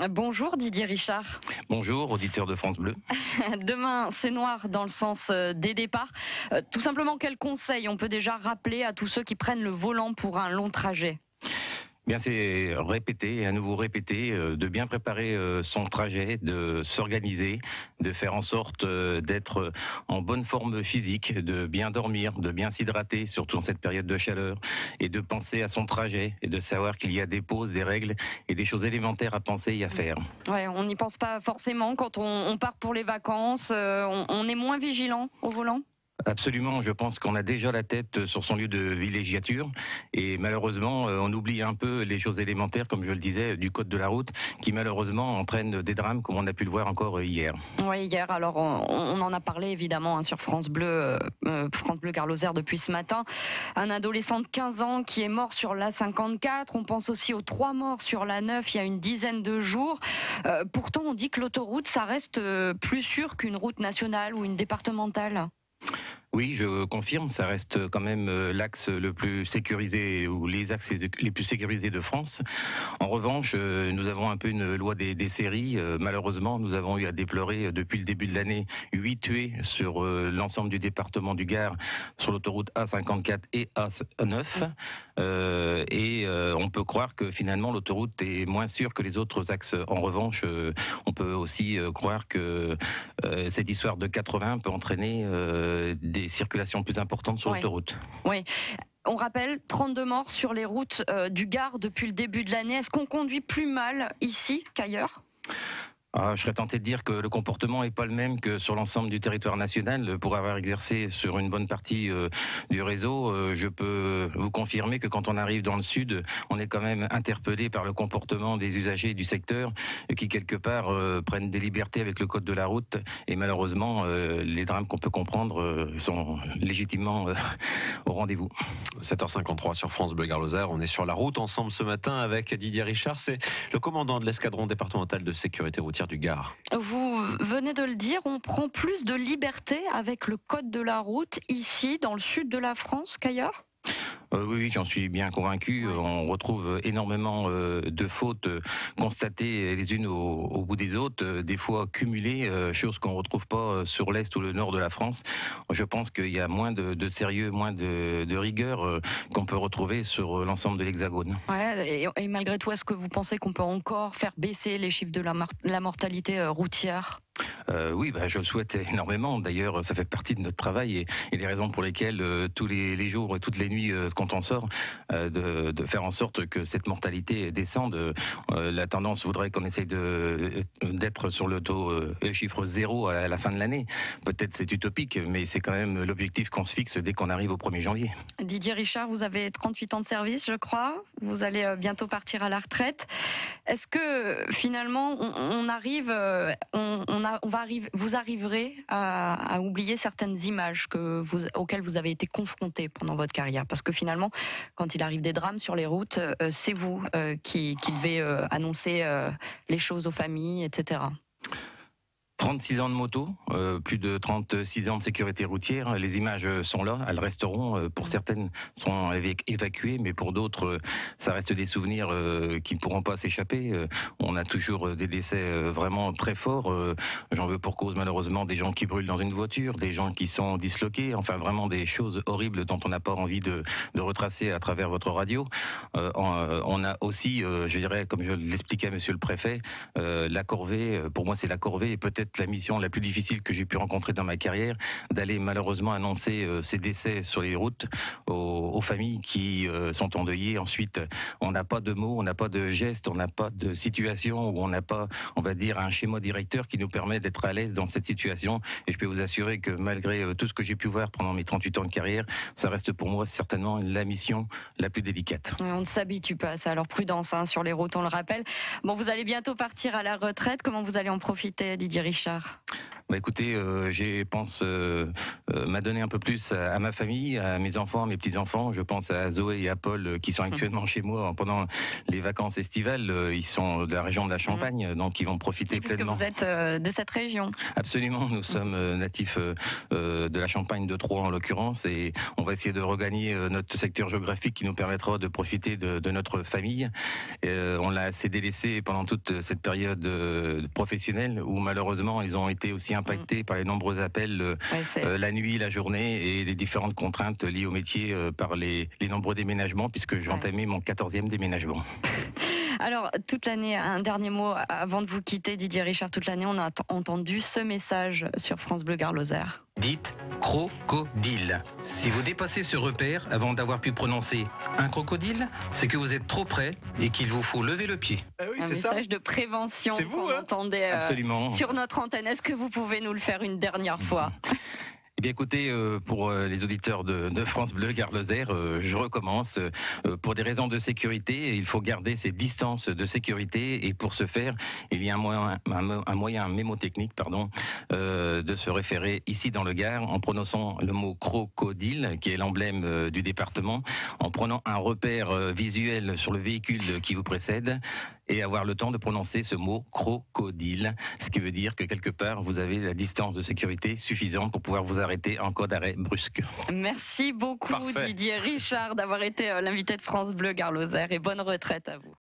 Bonjour Didier Richard. Bonjour, auditeur de France Bleu. Demain, c'est noir dans le sens des départs. Tout simplement, quels conseils on peut déjà rappeler à tous ceux qui prennent le volant pour un long trajet ? Bien, c'est répéter et à nouveau répéter, de bien préparer son trajet, de s'organiser, de faire en sorte d'être en bonne forme physique, de bien dormir, de bien s'hydrater, surtout en cette période de chaleur, et de penser à son trajet et de savoir qu'il y a des pauses, des règles et des choses élémentaires à penser et à faire. Ouais, on n'y pense pas forcément quand on part pour les vacances. On est moins vigilant au volant ? Absolument, je pense qu'on a déjà la tête sur son lieu de villégiature et malheureusement on oublie un peu les choses élémentaires, comme je le disais, du code de la route qui malheureusement entraîne des drames comme on a pu le voir encore hier. Oui, hier, alors on en a parlé évidemment sur France Bleu Gare-Lozère depuis ce matin. Un adolescent de 15 ans qui est mort sur l'A54. On pense aussi aux 3 morts sur l'A9 il y a une dizaine de jours. Pourtant on dit que l'autoroute ça reste plus sûr qu'une route nationale ou une départementale. Oui, je confirme, ça reste quand même l'axe le plus sécurisé ou les axes les plus sécurisés de France. En revanche, nous avons un peu une loi des séries. Malheureusement, nous avons eu à déplorer depuis le début de l'année 8 tués sur l'ensemble du département du Gard sur l'autoroute A54 et A9. On peut croire que finalement l'autoroute est moins sûre que les autres axes. En revanche, on peut aussi croire que cette histoire de 80 peut entraîner des circulations plus importantes sur l'autoroute. Oui. On rappelle 32 morts sur les routes du Gard depuis le début de l'année. Est-ce qu'on conduit plus mal ici qu'ailleurs ? Je serais tenté de dire que le comportement n'est pas le même que sur l'ensemble du territoire national. Pour avoir exercé sur une bonne partie du réseau, je peux vous confirmer que quand on arrive dans le sud, on est quand même interpellé par le comportement des usagers du secteur qui, quelque part, prennent des libertés avec le code de la route. Et malheureusement, les drames qu'on peut comprendre sont légitimement au rendez-vous. 7h53 sur France Bleu Gare-Lozère. On est sur la route ensemble ce matin avec Didier Richard. C'est le commandant de l'escadron départemental de sécurité routière du Gard. Vous venez de le dire, on prend plus de liberté avec le code de la route ici, dans le sud de la France, qu'ailleurs ? Oui, j'en suis bien convaincu. On retrouve énormément de fautes constatées les unes au bout des autres, des fois cumulées, chose qu'on ne retrouve pas sur l'est ou le nord de la France. Je pense qu'il y a moins de sérieux, moins de rigueur qu'on peut retrouver sur l'ensemble de l'Hexagone. Ouais, et malgré tout, est-ce que vous pensez qu'on peut encore faire baisser les chiffres de la mortalité routière ? Oui, je le souhaite énormément. D'ailleurs, ça fait partie de notre travail et les raisons pour lesquelles tous les jours et toutes les nuits, quand on sort, de faire en sorte que cette mortalité descende. La tendance voudrait qu'on essaye d'être sur le taux chiffre 0 à la fin de l'année. Peut-être c'est utopique, mais c'est quand même l'objectif qu'on se fixe dès qu'on arrive au 1er janvier. Didier Richard, vous avez 38 ans de service, je crois. Vous allez bientôt partir à la retraite. Est-ce que finalement, vous arriverez à oublier certaines images auxquelles vous avez été confrontés pendant votre carrière ? Parce que finalement, quand il arrive des drames sur les routes, c'est vous qui devez annoncer les choses aux familles, etc. 36 ans de moto, plus de 36 ans de sécurité routière. Les images sont là, elles resteront. Pour certaines, sont évacuées, mais pour d'autres, ça reste des souvenirs qui ne pourront pas s'échapper. On a toujours des décès vraiment très forts. J'en veux pour cause, malheureusement, des gens qui brûlent dans une voiture, des gens qui sont disloqués. Enfin, vraiment des choses horribles dont on n'a pas envie de retracer à travers votre radio. On a aussi, je dirais, comme je l'expliquais à monsieur le préfet, la corvée. Pour moi, c'est la corvée et peut-être la mission la plus difficile que j'ai pu rencontrer dans ma carrière, d'aller malheureusement annoncer ces décès sur les routes aux familles qui sont endeuillées. Ensuite, on n'a pas de mots, on n'a pas de gestes, on n'a pas de situation où on n'a pas, on va dire, un schéma directeur qui nous permet d'être à l'aise dans cette situation. Et je peux vous assurer que malgré tout ce que j'ai pu voir pendant mes 38 ans de carrière, ça reste pour moi certainement la mission la plus délicate. On ne s'habitue pas à ça, alors prudence sur les routes, on le rappelle. Bon, vous allez bientôt partir à la retraite. Comment vous allez en profiter, Didier Richard ? Bah écoutez, m'a donné un peu plus à ma famille, à mes enfants, à mes petits-enfants. Je pense à Zoé et à Paul qui sont actuellement chez moi pendant les vacances estivales. Ils sont de la région de la Champagne, donc ils vont profiter pleinement. Puisque vous êtes de cette région. Absolument, nous sommes natifs de la Champagne de Troyes en l'occurrence, et on va essayer de regagner notre secteur géographique qui nous permettra de profiter de notre famille. On l'a assez délaissé pendant toute cette période professionnelle où malheureusement ils ont été aussi impactés par les nombreux appels la nuit, la journée et les différentes contraintes liées au métier par les nombreux déménagements, puisque j'ai entamé mon 14e déménagement. Alors, toute l'année, un dernier mot avant de vous quitter, Didier Richard, toute l'année, on a entendu ce message sur France Bleu Gard Lozère. Dites crocodile. Si vous dépassez ce repère avant d'avoir pu prononcer un crocodile, c'est que vous êtes trop près et qu'il vous faut lever le pied. Un message de prévention qu'on entendait sur notre antenne. Est-ce que vous pouvez nous le faire une dernière fois ? Eh bien écoutez, pour les auditeurs de France Bleu Gard Lozère, je recommence. Pour des raisons de sécurité, il faut garder ces distances de sécurité, et pour ce faire, il y a un moyen mémotechnique de se référer ici dans le Gard en prononçant le mot crocodile, qui est l'emblème du département, en prenant un repère visuel sur le véhicule qui vous précède, et avoir le temps de prononcer ce mot crocodile, ce qui veut dire que quelque part vous avez la distance de sécurité suffisante pour pouvoir vous arrêter en cas d'arrêt brusque. Merci beaucoup. Parfait. Didier Richard d'avoir été l'invité de France Bleu Gard Lozère, et bonne retraite à vous.